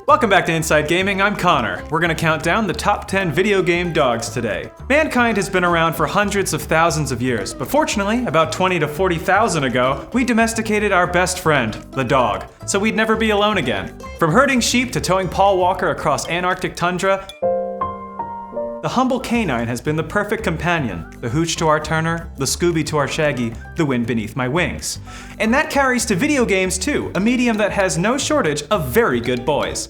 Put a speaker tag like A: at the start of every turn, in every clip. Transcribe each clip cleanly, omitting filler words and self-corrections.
A: Welcome back to Inside Gaming, I'm Connor. We're gonna count down the top 10 video game dogs today. Mankind has been around for hundreds of thousands of years, but fortunately, about 20 to 40,000 ago, we domesticated our best friend, the dog, so we'd never be alone again. From herding sheep to towing Paul Walker across Antarctic tundra, the humble canine has been the perfect companion, the hooch to our Turner, the Scooby to our Shaggy, the wind beneath my wings. And that carries to video games too, a medium that has no shortage of very good boys.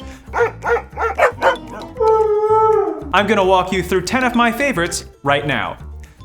A: I'm gonna walk you through 10 of my favorites right now.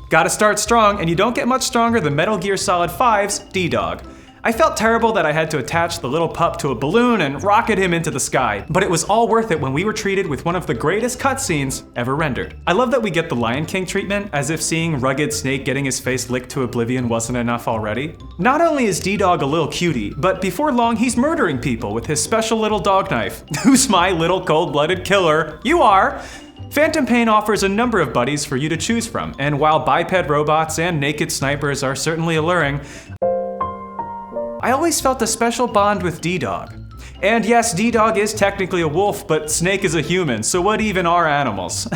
A: Gotta start strong, and you don't get much stronger than Metal Gear Solid 5's D-Dog. I felt terrible that I had to attach the little pup to a balloon and rocket him into the sky, but it was all worth it when we were treated with one of the greatest cutscenes ever rendered. I love that we get the Lion King treatment, as if seeing rugged Snake getting his face licked to oblivion wasn't enough already. Not only is D-Dog a little cutie, but before long he's murdering people with his special little dog knife. Who's my little cold-blooded killer? You are! Phantom Pain offers a number of buddies for you to choose from, and while biped robots and naked snipers are certainly alluring, I always felt a special bond with D-Dog. And yes, D-Dog is technically a wolf, but Snake is a human, so what even are animals?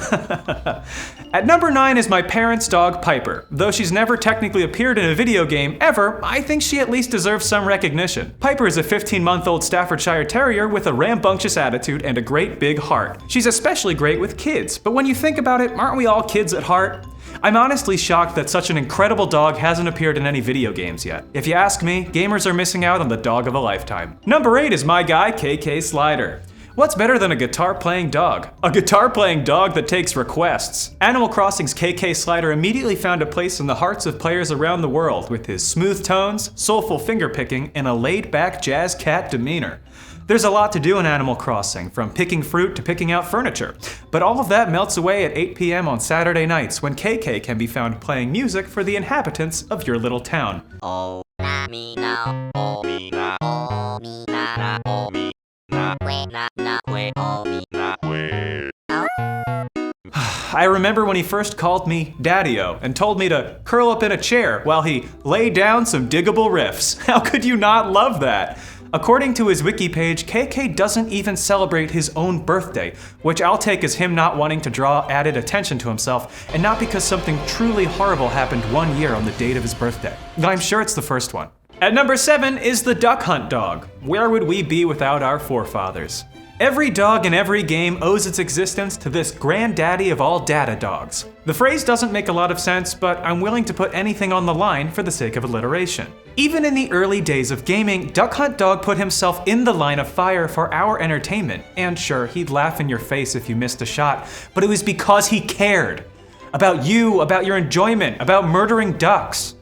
A: At number 9 is my parents' dog, Piper. Though she's never technically appeared in a video game ever, I think she at least deserves some recognition. Piper is a 15-month-old Staffordshire Terrier with a rambunctious attitude and a great big heart. She's especially great with kids, but when you think about it, aren't we all kids at heart? I'm honestly shocked that such an incredible dog hasn't appeared in any video games yet. If you ask me, gamers are missing out on the dog of a lifetime. Number 8 is my guy, KK Slider. What's better than a guitar-playing dog? A guitar-playing dog that takes requests. Animal Crossing's KK Slider immediately found a place in the hearts of players around the world with his smooth tones, soulful finger-picking, and a laid-back jazz cat demeanor. There's a lot to do in Animal Crossing, from picking fruit to picking out furniture. But all of that melts away at 8 p.m. on Saturday nights when KK can be found playing music for the inhabitants of your little town. I remember when he first called me Daddy-O and told me to curl up in a chair while he laid down some diggable riffs. How could you not love that? According to his wiki page, KK doesn't even celebrate his own birthday, which I'll take as him not wanting to draw added attention to himself, and not because something truly horrible happened 1 year on the date of his birthday. I'm sure it's the first one. At number 7 is the Duck Hunt dog. Where would we be without our forefathers? Every dog in every game owes its existence to this granddaddy of all data dogs. The phrase doesn't make a lot of sense, but I'm willing to put anything on the line for the sake of alliteration. Even in the early days of gaming, Duck Hunt Dog put himself in the line of fire for our entertainment. And sure, he'd laugh in your face if you missed a shot, but it was because he cared. About you, about your enjoyment, about murdering ducks.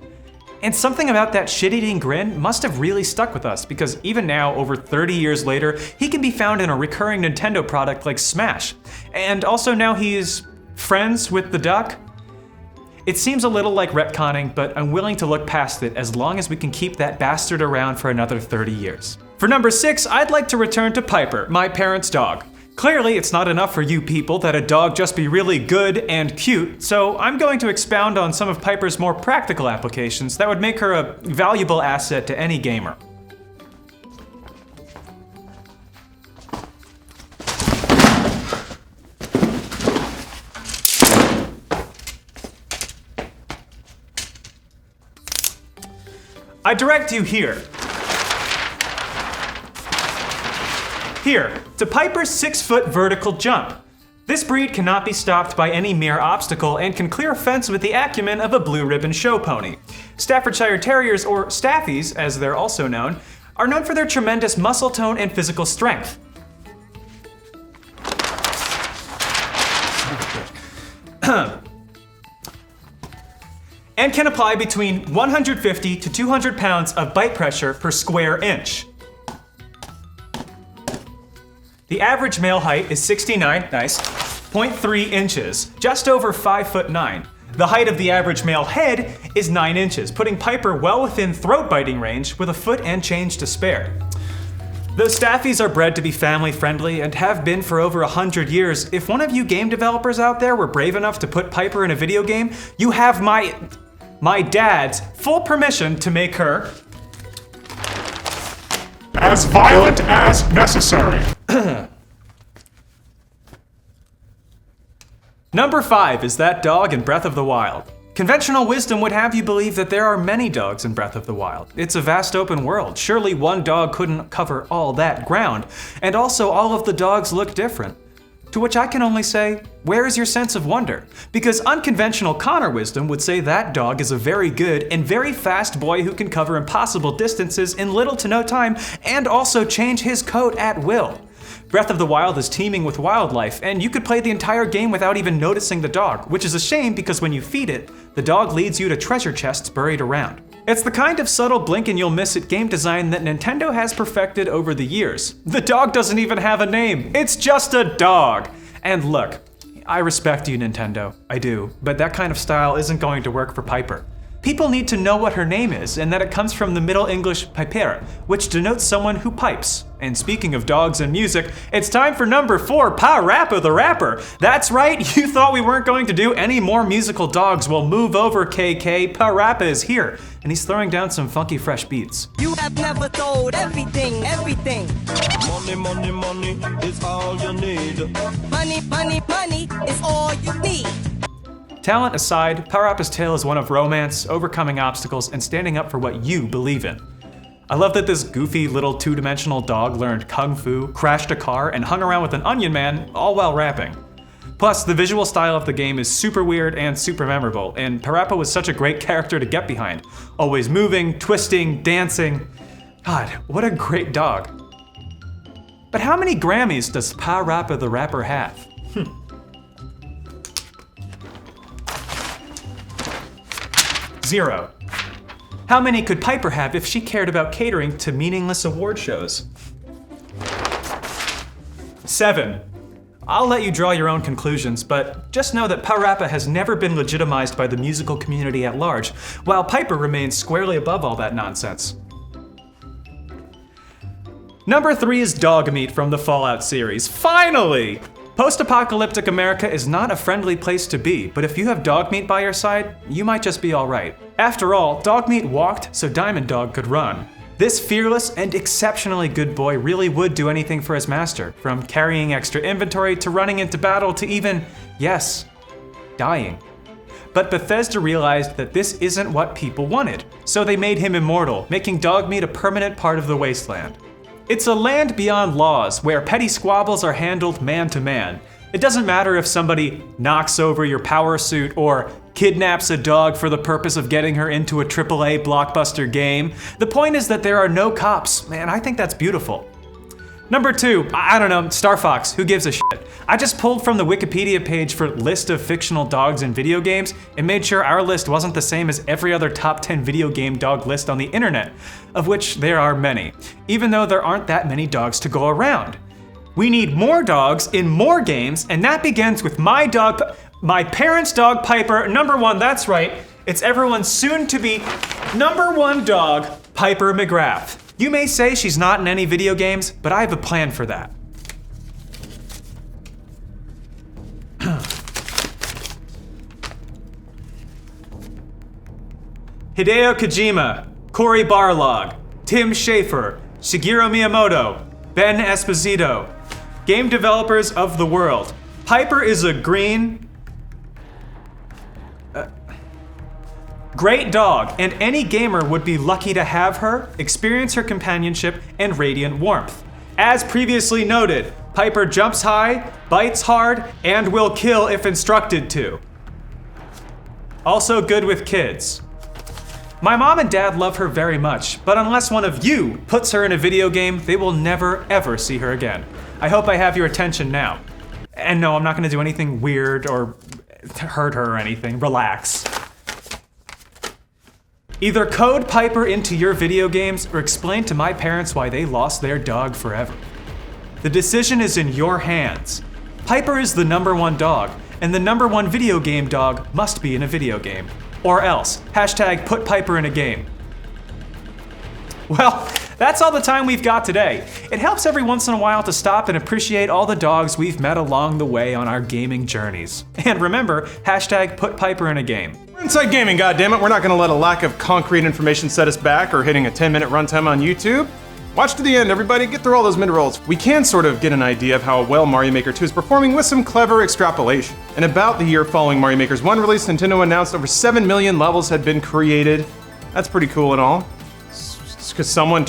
A: And something about that shit-eating grin must have really stuck with us, because even now, over 30 years later, he can be found in a recurring Nintendo product like Smash. And also now he's friends with the duck. It seems a little like retconning, but I'm willing to look past it as long as we can keep that bastard around for another 30 years. For number 6, I'd like to return to Piper, my parents' dog. Clearly, it's not enough for you people that a dog just be really good and cute, so I'm going to expound on some of Piper's more practical applications that would make her a valuable asset to any gamer. I direct you here. Here, to Piper's 6-foot vertical jump. This breed cannot be stopped by any mere obstacle and can clear a fence with the acumen of a blue ribbon show pony. Staffordshire Terriers, or Staffies as they're also known, are known for their tremendous muscle tone and physical strength. And can apply between 150 to 200 pounds of bite pressure per square inch. The average male height is 0.3 inches, just over 5'9". The height of the average male head is 9 inches, putting Piper well within throat biting range with a foot and change to spare. Though Staffies are bred to be family friendly and have been for over 100 years, if one of you game developers out there were brave enough to put Piper in a video game, you have my dad's full permission to make her
B: as violent as necessary.
A: Number 5 is that dog in Breath of the Wild. Conventional wisdom would have you believe that there are many dogs in Breath of the Wild. It's a vast open world. Surely one dog couldn't cover all that ground. And also all of the dogs look different. To which I can only say, where is your sense of wonder? Because unconventional Connor wisdom would say that dog is a very good and very fast boy who can cover impossible distances in little to no time and also change his coat at will. Breath of the Wild is teeming with wildlife, and you could play the entire game without even noticing the dog, which is a shame because when you feed it, the dog leads you to treasure chests buried around. It's the kind of subtle blink and you'll miss it game design that Nintendo has perfected over the years. The dog doesn't even have a name, it's just a dog! And look, I respect you, Nintendo, I do, but that kind of style isn't going to work for Piper. People need to know what her name is and that it comes from the Middle English piper, which denotes someone who pipes. And speaking of dogs and music, it's time for number 4, PaRappa the Rappa. That's right, you thought we weren't going to do any more musical dogs. Well, move over, KK. PaRappa is here, and he's throwing down some funky fresh beats.
B: You have never told everything.
C: Money, money, money is all you need.
B: Money, money, money is all you need.
A: Talent aside, PaRappa's tale is one of romance, overcoming obstacles, and standing up for what you believe in. I love that this goofy little two-dimensional dog learned kung fu, crashed a car, and hung around with an onion man, all while rapping. Plus, the visual style of the game is super weird and super memorable, and PaRappa was such a great character to get behind. Always moving, twisting, dancing. God, what a great dog. But how many Grammys does PaRappa the Rapper have? 0. How many could Piper have if she cared about catering to meaningless award shows? 7. I'll let you draw your own conclusions, but just know that PaRappa has never been legitimized by the musical community at large, while Piper remains squarely above all that nonsense. Number 3 is Dogmeat from the Fallout series. Finally! Post-apocalyptic America is not a friendly place to be, but if you have Dogmeat by your side, you might just be alright. After all, Dogmeat walked so Diamond Dog could run. This fearless and exceptionally good boy really would do anything for his master, from carrying extra inventory to running into battle to even, yes, dying. But Bethesda realized that this isn't what people wanted, so they made him immortal, making Dogmeat a permanent part of the wasteland. It's a land beyond laws, where petty squabbles are handled man to man. It doesn't matter if somebody knocks over your power suit or kidnaps a dog for the purpose of getting her into a AAA blockbuster game. The point is that there are no cops, and I think that's beautiful. Number 2, I don't know, Star Fox, who gives a shit? I just pulled from the Wikipedia page for list of fictional dogs in video games and made sure our list wasn't the same as every other top 10 video game dog list on the internet, of which there are many, even though there aren't that many dogs to go around. We need more dogs in more games, and that begins with my parents' dog Piper, number 1, that's right, it's everyone's soon-to-be number 1 dog, Piper McGrath. You may say she's not in any video games, but I have a plan for that. Hideo Kojima, Cory Barlog, Tim Schafer, Shigeru Miyamoto, Ben Esposito, game developers of the world. Piper is a great dog, and any gamer would be lucky to have her, experience her companionship, and radiant warmth. As previously noted, Piper jumps high, bites hard, and will kill if instructed to. Also good with kids. My mom and dad love her very much, but unless one of you puts her in a video game, they will never ever see her again. I hope I have your attention now. And no, I'm not gonna do anything weird or hurt her or anything, relax. Either code Piper into your video games or explain to my parents why they lost their dog forever. The decision is in your hands. Piper is the number 1 dog, and the number 1 video game dog must be in a video game. Or else, hashtag put Piper in a game. Well, that's all the time we've got today. It helps every once in a while to stop and appreciate all the dogs we've met along the way on our gaming journeys. And remember, hashtag put Piper in a game.
D: We're Inside Gaming, goddammit. We're not gonna let a lack of concrete information set us back or hitting a 10-minute runtime on YouTube.
A: Watch to the end, everybody. Get through all those mid-rolls. We can sort of get an idea of how well Mario Maker 2 is performing with some clever extrapolation. In about the year following Mario Maker's 1 release, Nintendo announced over 7 million levels had been created. That's pretty cool and all. Because someone